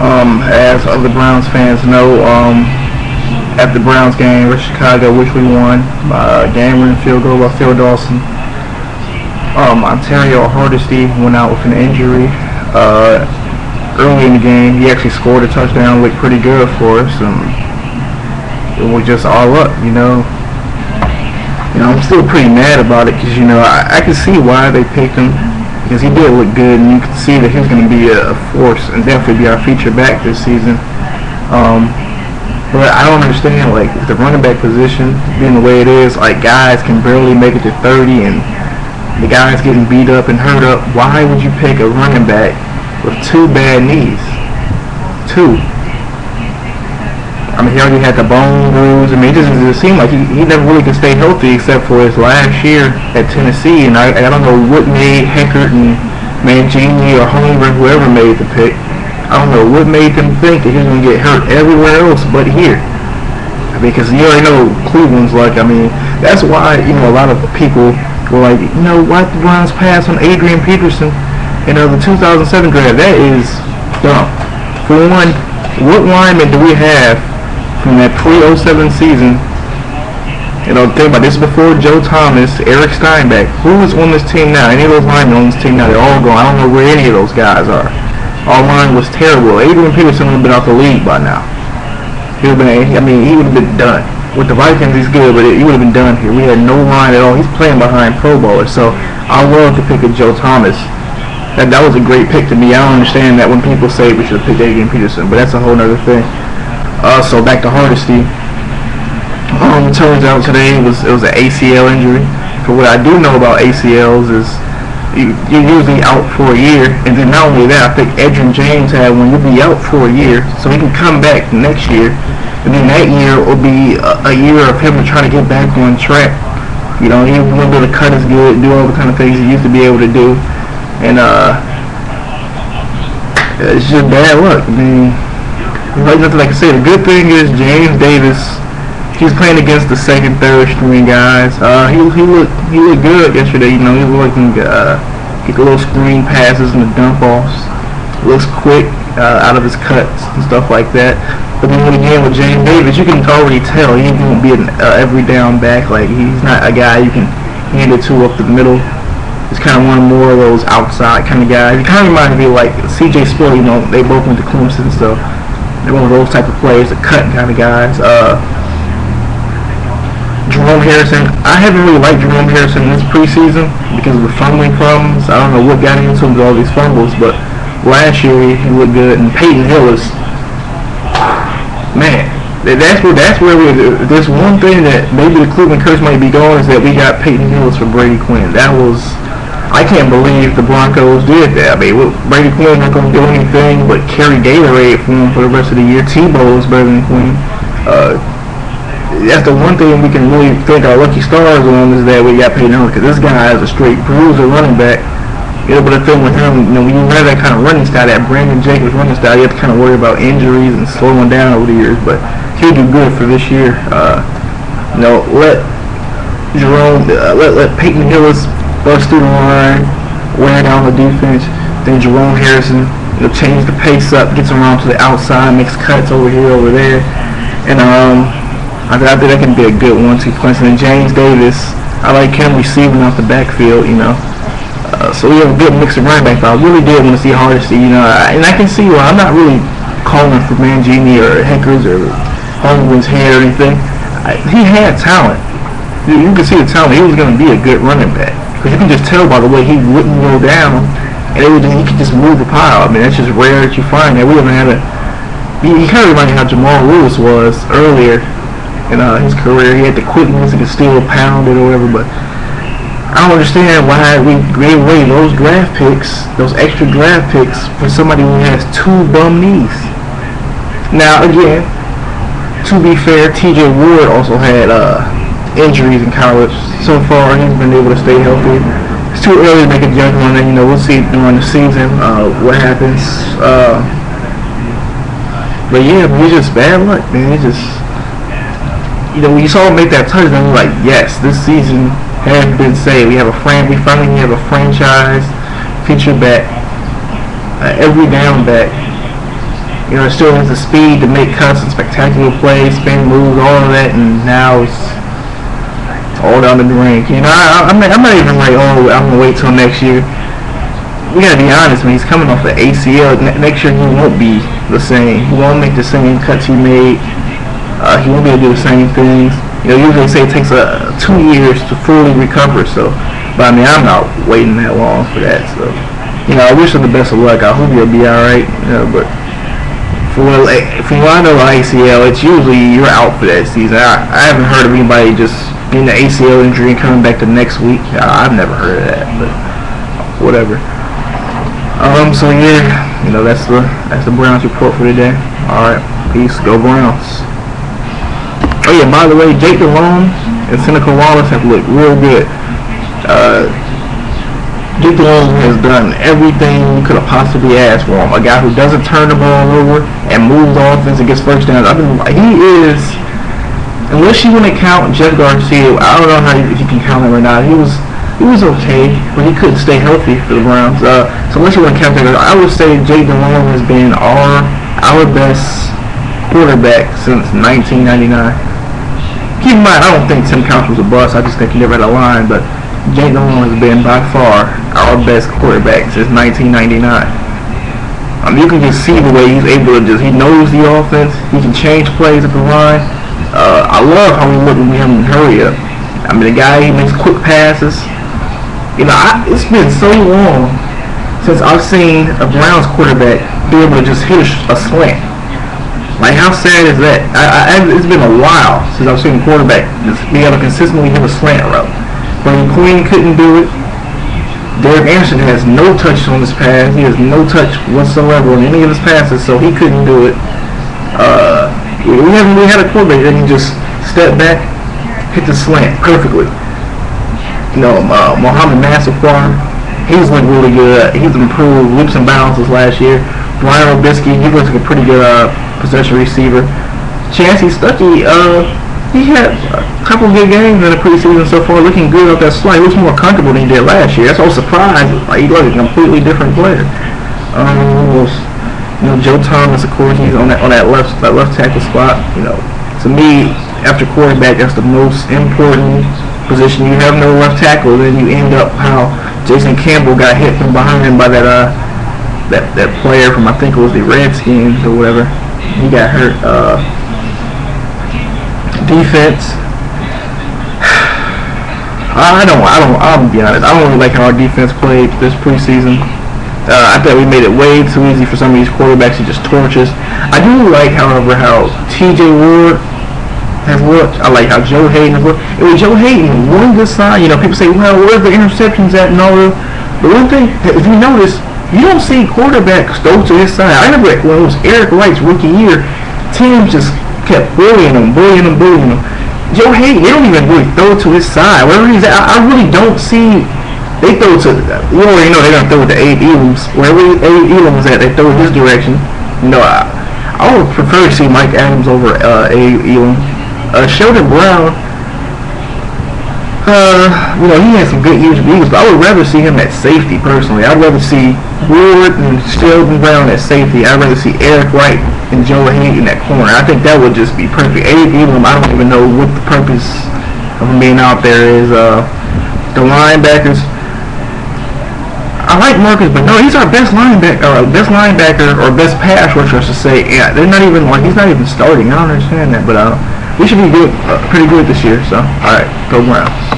As other Browns fans know, at the Browns game with Chicago, which we won, game-winning field goal by Phil Dawson. Montario Hardesty went out with an injury early in the game. He actually scored a touchdown, looked pretty good for us. It was just all up, I'm still pretty mad about it because, I can see why they picked him because he did look good, and you can see that he's going to be a force and definitely be our feature back this season. But I don't understand, with the running back position being the way it is, guys can barely make it to 30 and the guys getting beat up and hurt up. Why would you pick a running back with 2 bad knees? 2. He already had the bone bruise. It just seemed like he never really could stay healthy except for his last year at Tennessee. And I don't know what made Heckert and Mangini or Holmgren, whoever made the pick, I don't know what made them think that he was going to get hurt everywhere else but here. Because you already know Cleveland's that's why, a lot of people were like, why the Browns pass on Adrian Peterson in the 2007 draft? That is dumb. For one, what linemen do we have from that pre-07 season? Think about this, before Joe Thomas, Eric Steinbeck. Who is on this team now? Any of those linemen on this team now? They're all gone. I don't know where any of those guys are. Our line was terrible. Adrian Peterson would have been out the league by now. He would have been done. With the Vikings, he's good, but he would have been done here. We had no line at all. He's playing behind Pro Bowlers, so I love to pick a Joe Thomas. That was a great pick to me. I don't understand that when people say we should have picked Adrian Peterson, but that's a whole other thing. So back to Hardesty. It turns out today it was an ACL injury. For what I do know about ACLs is you're usually out for a year, and then not only that, I think Edgerrin James had one. You'll be out for a year, so he can come back next year, and then that year will be a year of him trying to get back on track. He won't be able to cut as good, do all the kind of things he used to be able to do, and it's just bad luck. Nothing I can say. The good thing is James Davis. He's playing against the second, third string guys. He looked good yesterday. He was looking get the little screen passes and the dump offs. Looks quick out of his cuts and stuff like that. But then again with James Davis, you can already tell he ain't gonna be an every down back. He's not a guy you can hand it to up the middle. He's kind of one more of those outside kind of guys. He kind of reminds me of C.J. Spiller. They both went to Clemson, so they're one of those type of players, the cut kind of guys. Jerome Harrison, I haven't really liked Jerome Harrison this preseason because of the fumbling problems. I don't know what got into him with all these fumbles, but last year he looked good. And Peyton Hillis, man, that's where there's one thing that maybe the Cleveland curse might be going is that we got Peyton Hillis for Brady Quinn. I can't believe the Broncos did that. Brady Quinn not going to do anything but carry Gatorade for him for the rest of the year. Tebow is better than Quinn. That's the one thing we can really thank our lucky stars on is that we got Peyton Hillis, because this guy is a straight bruiser running back. But the thing with him, when you have that kind of running style, that Brandon Jacobs running style, you have to kind of worry about injuries and slowing down over the years. But he'll do good for this year. Let Peyton Hillis bust through the line, wear down the defense. Then Jerome Harrison, change the pace up, gets around to the outside, makes cuts over here, over there, and I think that can be a good 1-2 punch. And then James Davis, I like him receiving off the backfield, so we have a good mix of running back. I really did want to see Hardesty, and I can see why. I'm not really calling for Mangini or Heckers or Holmgren's head or anything. He had talent. You can see the talent. He was going to be a good running back. Because you can just tell by the way he wouldn't go down, and he could just move the pile. That's just rare that you find that. We haven't had he kind of reminded me how Jamal Lewis was earlier in his career. He had the quickness, he could still pound it or whatever, but I don't understand why we gave away those draft picks, those extra draft picks, for somebody who has 2 bum knees. Now, again, to be fair, T.J. Ward also had injuries in college. So far, he's been able to stay healthy. It's too early to make a judgment on that. We'll see during the season what happens. But yeah, it's just bad luck, man. It's just, when you saw him make that touchdown, you're like, yes, this season has been saved. We finally have a franchise feature back, every down back. You know, it still has the speed to make cuts and spectacular plays, spin moves, all of that, and now it's all down the drain. You know, I'm not even like, oh, I'm gonna wait till next year. We gotta be honest, man. He's coming off the ACL. Next year he won't be the same. He won't make the same cuts he made. He won't be able to do the same things. You know, usually they say it takes 2 years to fully recover. So, but I mean, I'm not waiting that long for that. So, you know, I wish him the best of luck. I hope he'll be all right. You know, but from what I know about ACL, it's usually you're out for that season. I haven't heard of anybody just getting the ACL injury and coming back the next week. I've never heard of that. But whatever. So yeah, you know, that's the Browns report for today. Alright, peace, go Browns. Oh yeah, by the way, Jake Delhomme and Seneca Wallace have looked real good. Jake Delhomme has done everything you could have possibly asked for him. A guy who doesn't turn the ball over and moves the offense and gets first downs. He is, unless you want to count Jeff Garcia, I don't know if you can count him or not. He was okay, but he couldn't stay healthy for the Browns. So unless you want to count that, I would say Jake Delhomme has been our best quarterback since 1999. Keep in mind, I don't think Tim Couch was a bust. I just think he never had a line, but Jake Delhomme has been by far our best quarterback since 1999. You can just see the way he's able to he knows the offense. He can change plays at the line. I love how we look when we have him hurry up. I mean, the guy, he makes quick passes. You know, it's been so long since I've seen a Browns quarterback be able to just hit a slant. Like, how sad is that? It's been a while since I've seen a quarterback just be able to consistently hit a slant route. Brian Queen couldn't do it. Derek Anderson has no touch on his pass. He has no touch whatsoever on any of his passes, so he couldn't do it. We haven't really had a quarterback that can just step back, hit the slant perfectly. You know, Mohamed Massaquoi, he's looked really good. He's improved leaps and bounds this last year. Brian Robisky, he looks like a pretty good possession receiver. Chancey Stuckey, he had a couple of good games in the preseason so far, looking good off that slide. He looks more comfortable than he did last year. That's all surprised. Like, he looks like a completely different player. You know, Joe Thomas, of course, he's on that left tackle spot. You know, to me, after quarterback, that's the most important position. You have no left tackle, then you end up how Jason Campbell got hit from behind by that player from, I think it was the Redskins or whatever. He got hurt. Defense. I'll be honest. I don't really like how our defense played this preseason. I thought we made it way too easy for some of these quarterbacks to just torch us. I do like, however, how T.J. Ward has looked. I like how Joe Hayden has looked. It was Joe Hayden, one good sign. You know, people say, well, where's the interceptions at and all that. But one thing, if you notice, you don't see quarterbacks throw to his side. I remember when it was Eric Wright's rookie year, teams just kept bullying him. Joe Hayden, they don't even really throw to his side. Wherever he's at, I really don't see. They throw to, you already know they're going to throw it to Abe Elams. Wherever Abe Elams is at, they throw in his direction. You know, I would prefer to see Mike Adams over Abe Elam. Sheldon Brown, you know, he had some good years with the Eagles, but I would rather see him at safety personally. I'd rather see Ward and Sheldon Brown at safety. I'd rather see Eric Wright and Joe Hayden at corner. I think that would just be perfect. Abe Elam, I don't even know what the purpose of him being out there is. The linebackers, I like Marcus, but no, he's our best linebacker, or best pass rusher, I should say. Yeah, they're not even he's not even starting. I don't understand that, but we should be good, pretty good this year. So, all right, go Browns.